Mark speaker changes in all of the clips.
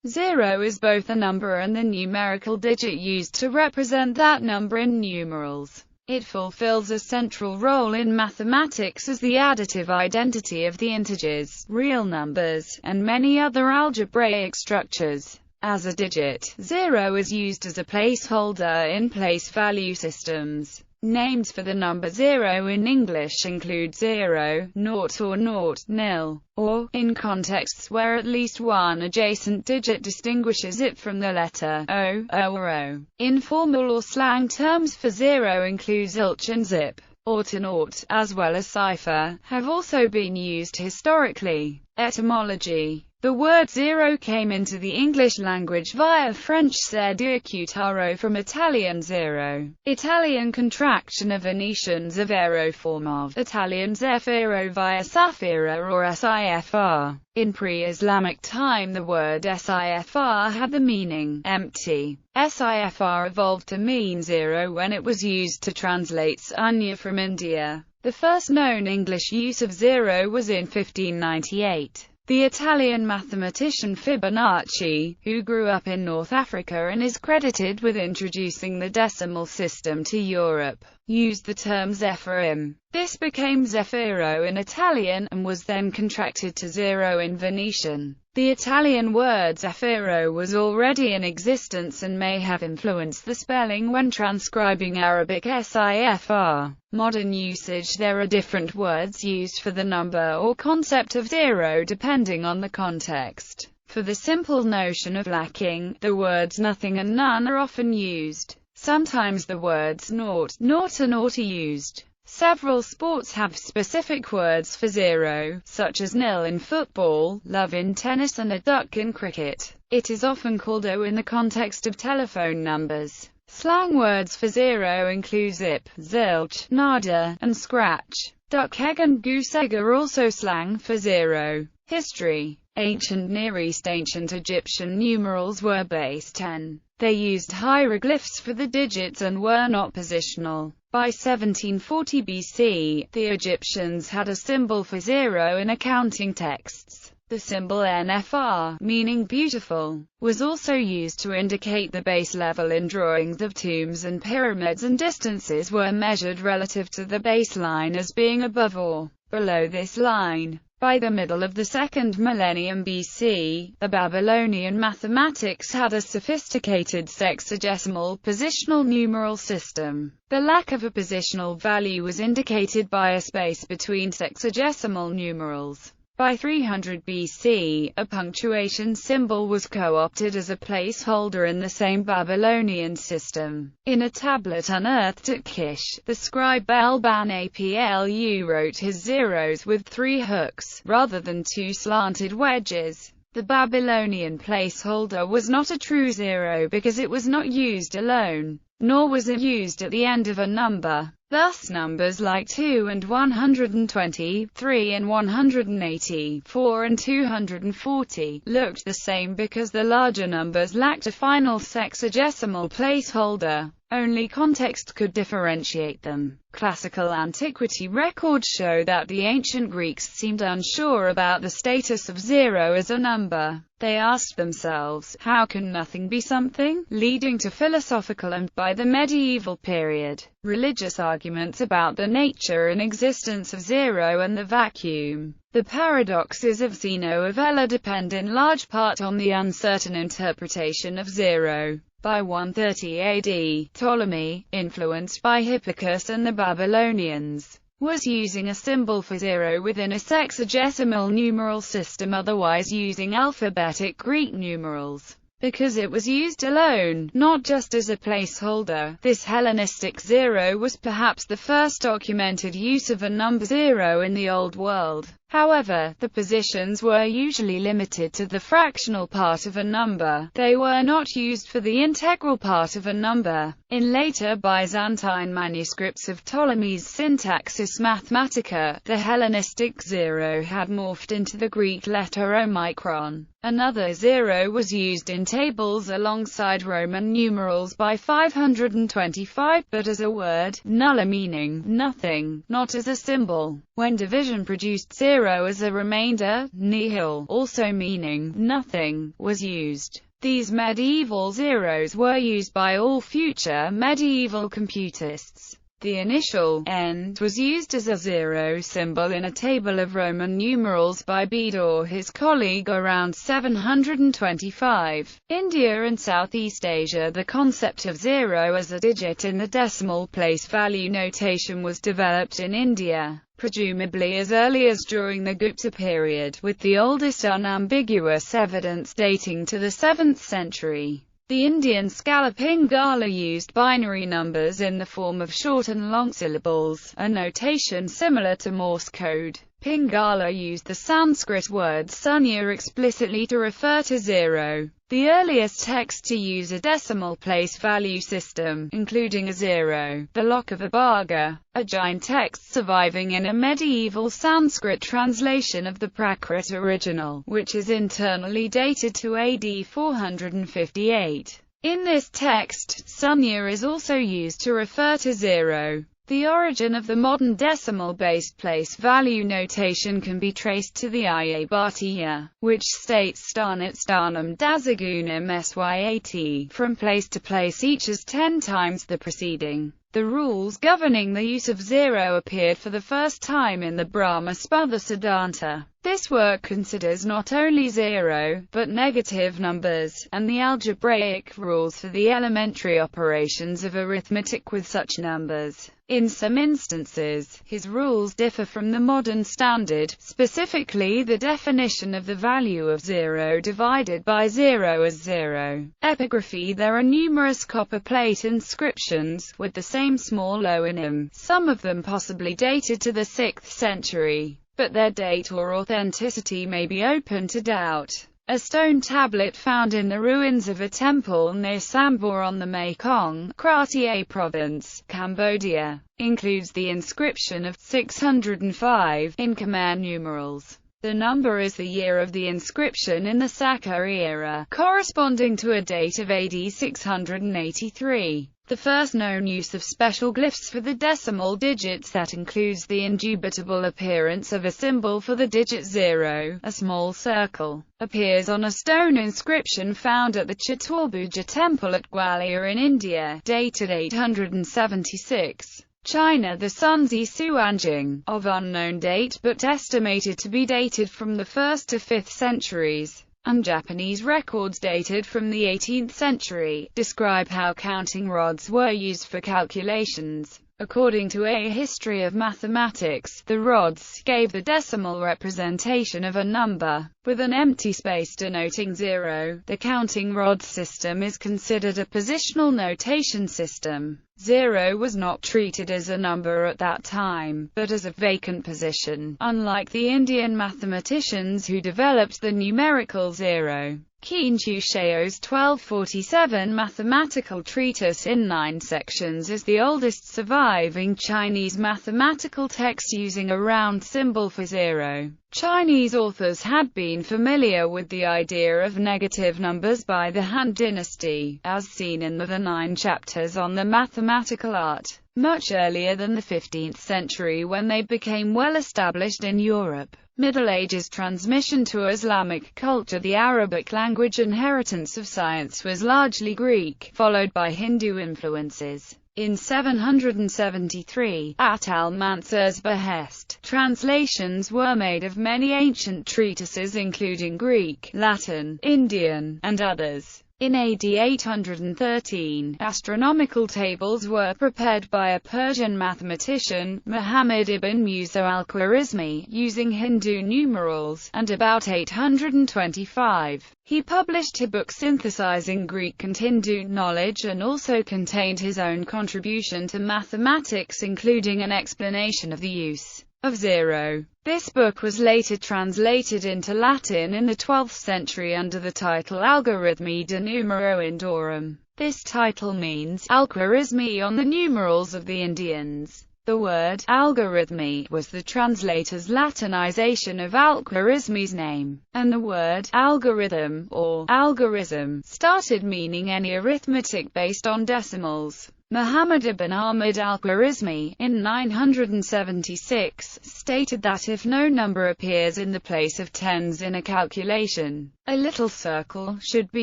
Speaker 1: Zero is both a number and the numerical digit used to represent that number in numerals. It fulfills a central role in mathematics as the additive identity of the integers, real numbers, and many other algebraic structures. As a digit, zero is used as a placeholder in place value systems. Names for the number zero in English include zero, naught or naught, nil, or, in contexts where at least one adjacent digit distinguishes it from the letter O, or O. Informal or slang terms for zero include zilch and zip, or to naught, as well as cipher, have also been used historically. Etymology. The word zero came into the English language via French ʻzɪərəʊ from Italian zero. Italian contraction of Venetian ʻzɪərəʊ form of Italian ʻzɪərəʊ via saphira or sifr. In pre-Islamic time the word sifr had the meaning empty. Sifr evolved to mean zero when it was used to translate sunya from India. The first known English use of zero was in 1598. The Italian mathematician Fibonacci, who grew up in North Africa and is credited with introducing the decimal system to Europe, used the term zephyrim. This became ʻzɪərəʊ in Italian, and was then contracted to zero in Venetian. The Italian word ʻzɪərəʊ was already in existence and may have influenced the spelling when transcribing Arabic sifr. Modern usage. There are different words used for the number or concept of zero depending on the context. For the simple notion of lacking, the words nothing and none are often used. Sometimes the words naught, naught and naught are used. Several sports have specific words for zero, such as nil in football, love in tennis and a duck in cricket. It is often called O in the context of telephone numbers. Slang words for zero include zip, zilch, nada, and scratch. Duck egg and goose egg are also slang for zero. History. Ancient Near East. Ancient Egyptian numerals were base 10. They used hieroglyphs for the digits and were not positional. By 1740 BC, the Egyptians had a symbol for zero in accounting texts. The symbol NFR, meaning beautiful, was also used to indicate the base level in drawings of tombs and pyramids, and distances were measured relative to the baseline as being above or below this line. By the middle of the 2nd millennium BC, the Babylonian mathematics had a sophisticated sexagesimal positional numeral system. The lack of a positional value was indicated by a space between sexagesimal numerals. By 300 BC, a punctuation symbol was co-opted as a placeholder in the same Babylonian system. In a tablet unearthed at Kish, the scribe Elban Aplu wrote his zeros with 3 hooks, rather than 2 slanted wedges. The Babylonian placeholder was not a true zero because it was not used alone, nor was it used at the end of a number. Thus numbers like 2 and 120, 3 and 180, 4 and 240, looked the same because the larger numbers lacked a final sexagesimal placeholder. Only context could differentiate them. Classical antiquity records show that the ancient Greeks seemed unsure about the status of zero as a number. They asked themselves, how can nothing be something? Leading to philosophical and, by the medieval period, religious arguments about the nature and existence of zero and the vacuum. The paradoxes of Zeno of Ella depend in large part on the uncertain interpretation of zero. By 130 AD, Ptolemy, influenced by Hipparchus and the Babylonians, was using a symbol for zero within a sexagesimal numeral system, otherwise using alphabetic Greek numerals. Because it was used alone, not just as a placeholder, this Hellenistic zero was perhaps the first documented use of a number zero in the Old World. However, the positions were usually limited to the fractional part of a number. They were not used for the integral part of a number. In later Byzantine manuscripts of Ptolemy's Syntaxis Mathematica, the Hellenistic zero had morphed into the Greek letter omicron. Another zero was used in tables alongside Roman numerals by 525, but as a word, nulla, meaning nothing, not as a symbol. When division produced zero as a remainder, nihil, also meaning nothing, was used. These medieval zeros were used by all future medieval computists. The initial «end» was used as a zero symbol in a table of Roman numerals by Bede or his colleague around 725. India and Southeast Asia. The concept of zero as a digit in the decimal place value notation was developed in India, presumably as early as during the Gupta period, with the oldest unambiguous evidence dating to the 7th century. The Indian scholar Pingala used binary numbers in the form of short and long syllables, a notation similar to Morse code. Pingala used the Sanskrit word sunya explicitly to refer to zero. The earliest text to use a decimal place value system, including a zero, the Lok of Abhaga, a Jain text surviving in a medieval Sanskrit translation of the Prakrit original, which is internally dated to AD 458. In this text, sunya is also used to refer to zero. The origin of the modern decimal-based place value notation can be traced to the Aryabhatiya, which states stanit stanam dasagunam syat, from place to place each as 10 times the preceding. The rules governing the use of zero appeared for the first time in the Brahma Spudha Siddhanta. This work considers not only zero, but negative numbers, and the algebraic rules for the elementary operations of arithmetic with such numbers. In some instances, his rules differ from the modern standard, specifically the definition of the value of zero divided by zero as zero. Epigraphy. There are numerous copper plate inscriptions, with the same small o in them, some of them possibly dated to the 6th century, but their date or authenticity may be open to doubt. A stone tablet found in the ruins of a temple near Sambor on the Mekong, Kratie Province, Cambodia, includes the inscription of 605 in Khmer numerals. The number is the year of the inscription in the Sakka era, corresponding to a date of AD 683. The first known use of special glyphs for the decimal digit set includes the indubitable appearance of a symbol for the digit 0, a small circle, appears on a stone inscription found at the Chaturbhuja temple at Gwalior in India, dated 876. China. The Sunzi Suanjing, of unknown date but estimated to be dated from the 1st to 5th centuries, and Japanese records dated from the 18th century, describe how counting rods were used for calculations. According to A History of Mathematics, the rods gave the decimal representation of a number, with an empty space denoting zero. The counting rod system is considered a positional notation system. Zero was not treated as a number at that time, but as a vacant position, unlike the Indian mathematicians who developed the numerical zero. Qianqiu Shao's 1247 mathematical treatise in 9 sections is the oldest surviving Chinese mathematical text using a round symbol for zero. Chinese authors had been familiar with the idea of negative numbers by the Han Dynasty, as seen in the 9 chapters on the mathematical art, much earlier than the 15th century when they became well established in Europe. Middle Ages transmission to Islamic culture. The Arabic language inheritance of science was largely Greek, followed by Hindu influences. In 773, at Al-Mansur's behest, translations were made of many ancient treatises including Greek, Latin, Indian, and others. In AD 813, astronomical tables were prepared by a Persian mathematician, Muhammad ibn Musa al-Khwarizmi, using Hindu numerals, and about 825, he published a book synthesizing Greek and Hindu knowledge and also contained his own contribution to mathematics, including an explanation of the use of zero. This book was later translated into Latin in the 12th century under the title Algebraic de numero Indorum. This title means Al-Khwarizmi on the numerals of the Indians. The word algorithmy was the translator's Latinization of Al-Khwarizmi's name, and the word algorithm or algorithm started meaning any arithmetic based on decimals. Muhammad ibn Ahmad al-Khwarizmi, in 976, stated that if no number appears in the place of tens in a calculation, a little circle should be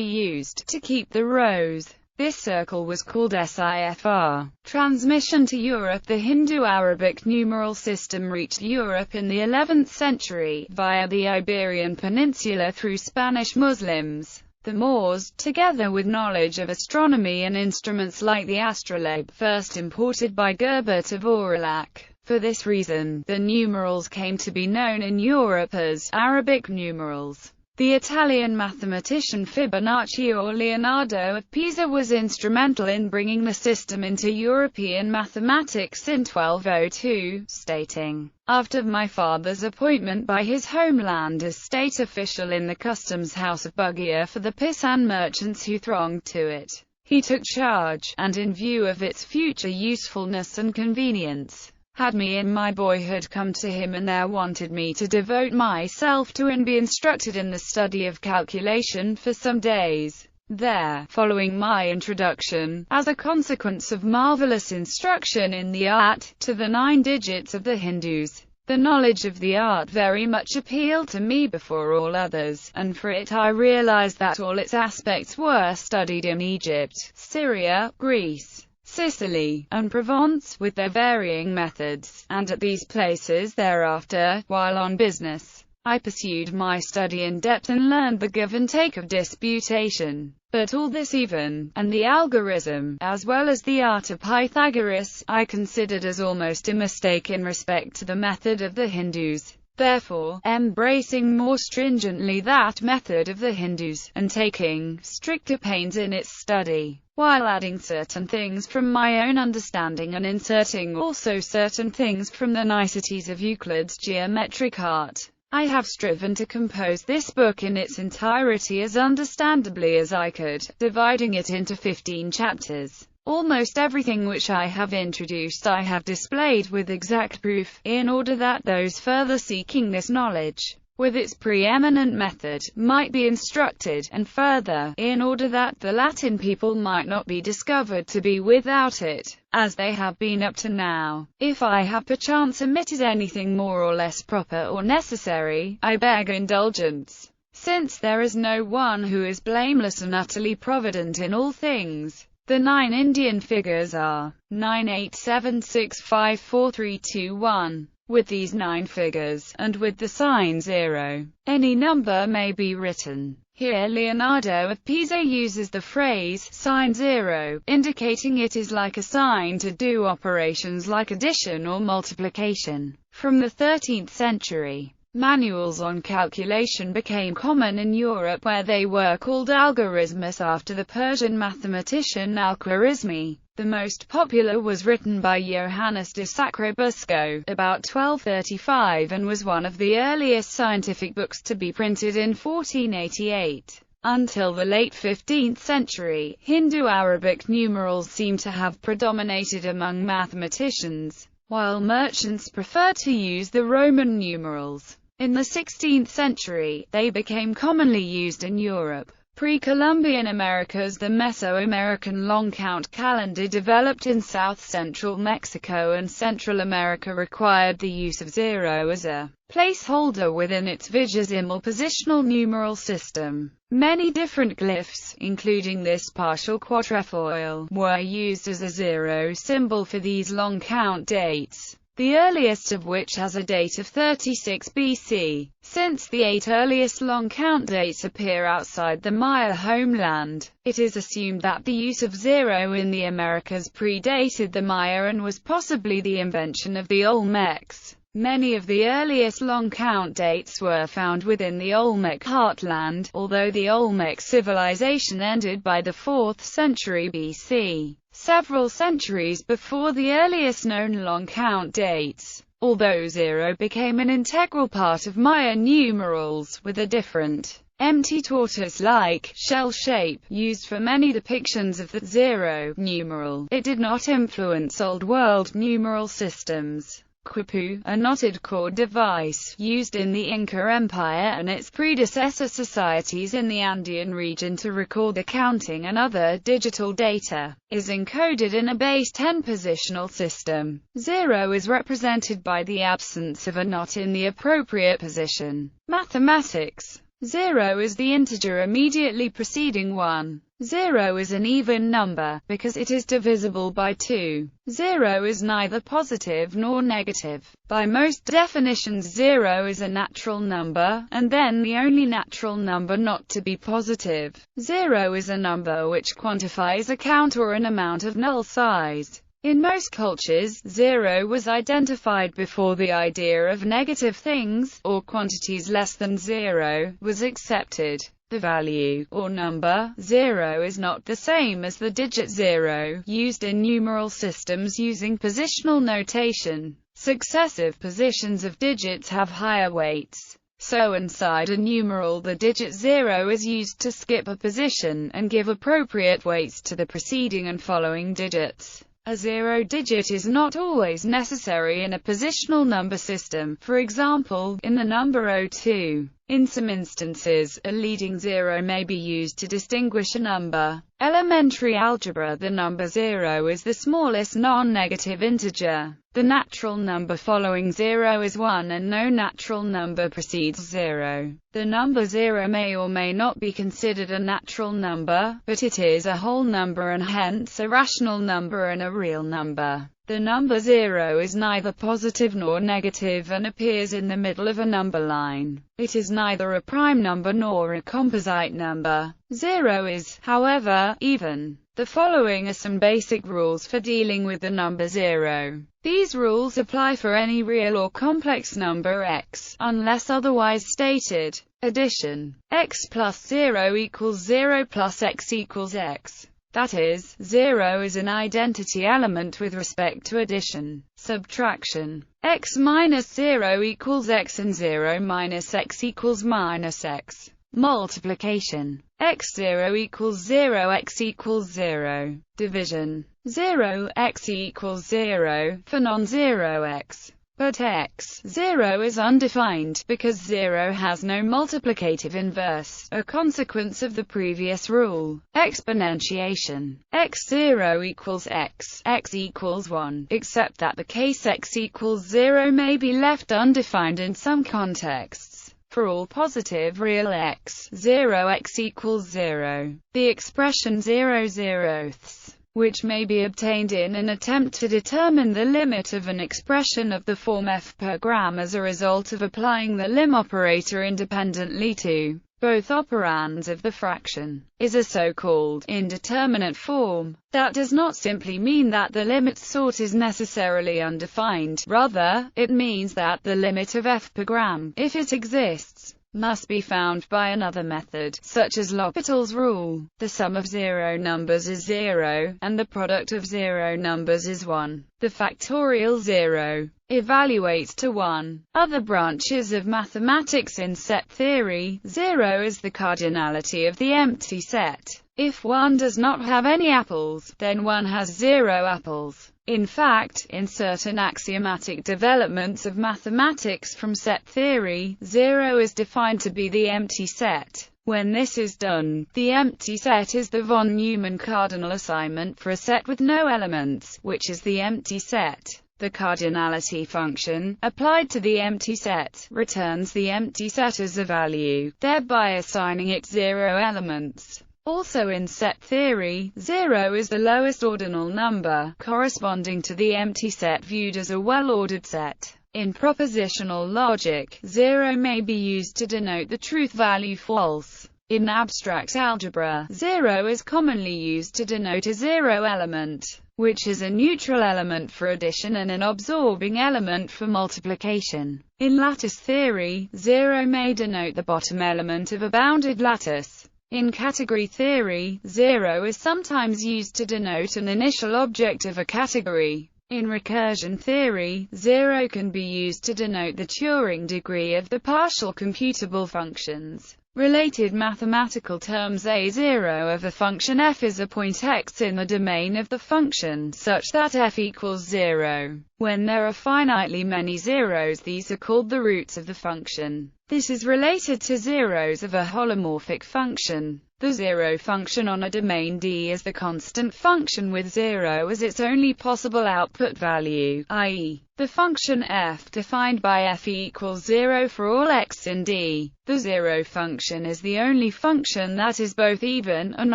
Speaker 1: used to keep the rows. This circle was called cipher. Transmission to Europe. The Hindu-Arabic numeral system reached Europe in the 11th century, via the Iberian Peninsula through Spanish Muslims. The Moors, together with knowledge of astronomy and instruments like the astrolabe, first imported by Gerbert of Aurillac. For this reason, the numerals came to be known in Europe as Arabic numerals. The Italian mathematician Fibonacci or Leonardo of Pisa was instrumental in bringing the system into European mathematics in 1202, stating, "After my father's appointment by his homeland as state official in the customs house of Bugia for the Pisan merchants who thronged to it, he took charge, and in view of its future usefulness and convenience, had me in my boyhood come to him and there wanted me to devote myself to and be instructed in the study of calculation for some days. There, following my introduction, as a consequence of marvelous instruction in the art, to the 9 digits of the Hindus, the knowledge of the art very much appealed to me before all others, and for it I realized that all its aspects were studied in Egypt, Syria, Greece, Sicily, and Provence, with their varying methods, and at these places thereafter, while on business, I pursued my study in depth and learned the give and take of disputation. But all this even, and the algorithm, as well as the art of Pythagoras, I considered as almost a mistake in respect to the method of the Hindus. Therefore, embracing more stringently that method of the Hindus, and taking stricter pains in its study, while adding certain things from my own understanding and inserting also certain things from the niceties of Euclid's geometric art, I have striven to compose this book in its entirety as understandably as I could, dividing it into 15 chapters. Almost everything which I have introduced I have displayed with exact proof, in order that those further seeking this knowledge, with its preeminent method, might be instructed, and further, in order that the Latin people might not be discovered to be without it, as they have been up to now. If I have perchance omitted anything more or less proper or necessary, I beg indulgence, since there is no one who is blameless and utterly provident in all things. The 9 Indian figures are 9876543321. With these 9 figures, and with the sign 0, any number may be written. Here Leonardo of Pisa uses the phrase sign 0, indicating it is like a sign to do operations like addition or multiplication. From the 13th century, manuals on calculation became common in Europe, where they were called algoritmus after the Persian mathematician al-Khwarizmi. The most popular was written by Johannes de Sacrobosco, about 1235, and was one of the earliest scientific books to be printed in 1488. Until the late 15th century, Hindu-Arabic numerals seem to have predominated among mathematicians, while merchants preferred to use the Roman numerals. In the 16th century, they became commonly used in Europe. Pre-Columbian Americas. The Mesoamerican long-count calendar developed in south-central Mexico and Central America required the use of 0 as a placeholder within its vigesimal positional numeral system. Many different glyphs, including this partial quatrefoil, were used as a 0 symbol for these long-count dates, the earliest of which has a date of 36 BC. Since the 8 earliest long-count dates appear outside the Maya homeland, it is assumed that the use of 0 in the Americas predated the Maya and was possibly the invention of the Olmecs. Many of the earliest long-count dates were found within the Olmec heartland, although the Olmec civilization ended by the 4th century BC. Several centuries before the earliest known long-count dates, although 0 became an integral part of Maya numerals, with a different, empty tortoise-like, shell shape, used for many depictions of the 0 numeral, it did not influence Old World numeral systems. Quipu, a knotted cord device, used in the Inca Empire and its predecessor societies in the Andean region to record the counting and other digital data, is encoded in a base 10 positional system. 0 is represented by the absence of a knot in the appropriate position. Mathematics. 0 is the integer immediately preceding 1. 0 is an even number, because it is divisible by 2. 0 is neither positive nor negative. By most definitions 0 is a natural number, and then the only natural number not to be positive. 0 is a number which quantifies a count or an amount of null size. In most cultures, 0 was identified before the idea of negative things, or quantities less than 0, was accepted. The value, or number, 0 is not the same as the digit 0, used in numeral systems using positional notation. Successive positions of digits have higher weights. So inside a numeral the digit 0 is used to skip a position, and give appropriate weights to the preceding and following digits. A 0 digit is not always necessary in a positional number system, for example, in the number 02. In some instances, a leading 0 may be used to distinguish a number. Elementary algebra. The number 0 is the smallest non-negative integer. The natural number following 0 is 1 and no natural number precedes 0. The number 0 may or may not be considered a natural number, but it is a whole number and hence a rational number and a real number. The number 0 is neither positive nor negative and appears in the middle of a number line. It is neither a prime number nor a composite number. 0 is, however, even. The following are some basic rules for dealing with the number 0. These rules apply for any real or complex number x, unless otherwise stated. Addition. X plus 0 equals 0 plus x equals x. That is, 0 is an identity element with respect to addition. Subtraction. X minus 0 equals x and 0 minus x equals minus x. Multiplication. X0 equals 0, x equals 0. Division. 0, x equals 0, for non-zero x. But x0 is undefined, because 0 has no multiplicative inverse, a consequence of the previous rule. Exponentiation. X0 equals x, x equals 1, except that the case x equals 0 may be left undefined in some contexts. For all positive real x, 0 x equals 0. The expression 0/0ths, which may be obtained in an attempt to determine the limit of an expression of the form f per gram as a result of applying the lim operator independently to both operands of the fraction, is a so-called indeterminate form. That does not simply mean that the limit sought is necessarily undefined, rather, it means that the limit of f per gram, if it exists, must be found by another method, such as L'Hopital's rule. The sum of 0 numbers is 0, and the product of 0 numbers is 1. The factorial 0 evaluates to 1. Other branches of mathematics in set theory. 0 is the cardinality of the empty set. If 1 does not have any apples, then 1 has 0 apples. In fact, in certain axiomatic developments of mathematics from set theory, 0 is defined to be the empty set. When this is done, the empty set is the von Neumann cardinal assignment for a set with no elements, which is the empty set. The cardinality function, applied to the empty set, returns the empty set as a value, thereby assigning it 0 elements. Also in set theory, 0 is the lowest ordinal number, corresponding to the empty set viewed as a well-ordered set. In propositional logic, 0 may be used to denote the truth value false. In abstract algebra, 0 is commonly used to denote a zero element, which is a neutral element for addition and an absorbing element for multiplication. In lattice theory, 0 may denote the bottom element of a bounded lattice. In category theory, 0 is sometimes used to denote an initial object of a category. In recursion theory, 0 can be used to denote the Turing degree of the partial computable functions. Related mathematical terms: ʻzɪərəʊ of a function f is a point x in the domain of the function, such that f equals 0. When there are finitely many zeros, these are called the roots of the function. This is related to zeros of a holomorphic function. The zero function on a domain D is the constant function with 0 as its only possible output value, i.e., the function f defined by f equals 0 for all x in D. The zero function is the only function that is both even and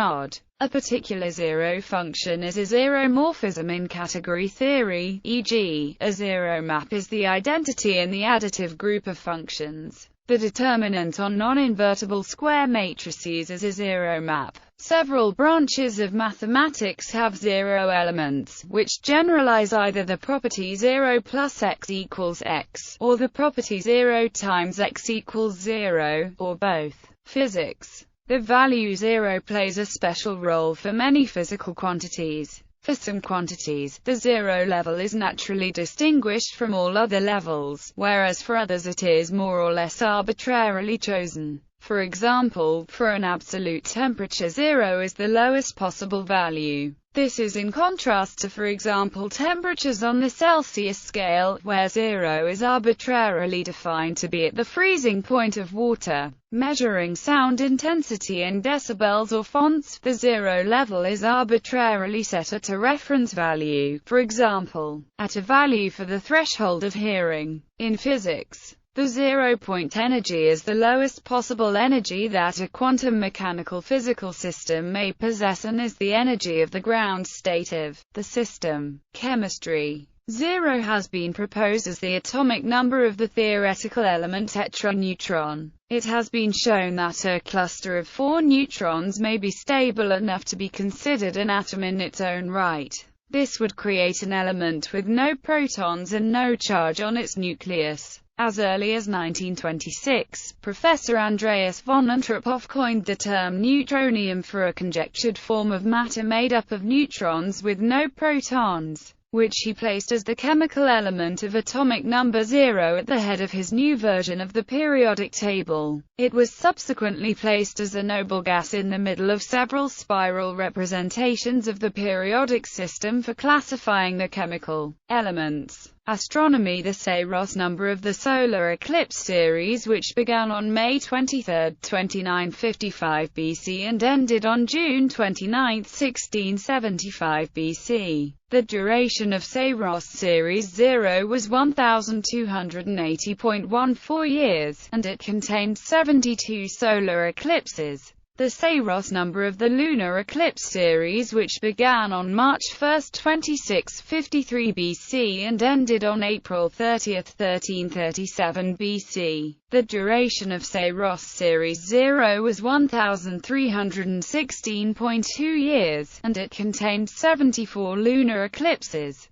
Speaker 1: odd. A particular zero function is a zeromorphism in category theory, e.g., a zero map is the identity in the additive group of functions. The determinant on non-invertible square matrices is a zero map. Several branches of mathematics have zero elements, which generalize either the property 0 plus x equals x, or the property 0 times x equals 0, or both. Physics. The value 0 plays a special role for many physical quantities. For some quantities, the zero level is naturally distinguished from all other levels, whereas for others it is more or less arbitrarily chosen. For example, for an absolute temperature, 0 is the lowest possible value. This is in contrast to, for example, temperatures on the Celsius scale, where 0 is arbitrarily defined to be at the freezing point of water. Measuring sound intensity in decibels or fonts, the zero level is arbitrarily set at a reference value, for example, at a value for the threshold of hearing. In physics, the 0-point energy is the lowest possible energy that a quantum mechanical physical system may possess and is the energy of the ground state of the system. Chemistry. 0 has been proposed as the atomic number of the theoretical element tetraneutron. It has been shown that a cluster of 4 neutrons may be stable enough to be considered an atom in its own right. This would create an element with no protons and no charge on its nucleus. As early as 1926, Professor Andreas von Antropov coined the term neutronium for a conjectured form of matter made up of neutrons with no protons, which he placed as the chemical element of atomic number 0 at the head of his new version of the periodic table. It was subsequently placed as a noble gas in the middle of several spiral representations of the periodic system for classifying the chemical elements. Astronomy. The ʻzɪərəʊ number of the solar eclipse series, which began on May 23, 2955 BC and ended on June 29, 1675 BC. The duration of ʻzɪərəʊ series 0 was 1280.14 years, and it contained 72 solar eclipses. The ʻzɪərəʊ number of the lunar eclipse series, which began on March 1, 2653 BC and ended on April 30, 1337 BC. The duration of ʻzɪərəʊ series 0 was 1316.2 years, and it contained 74 lunar eclipses.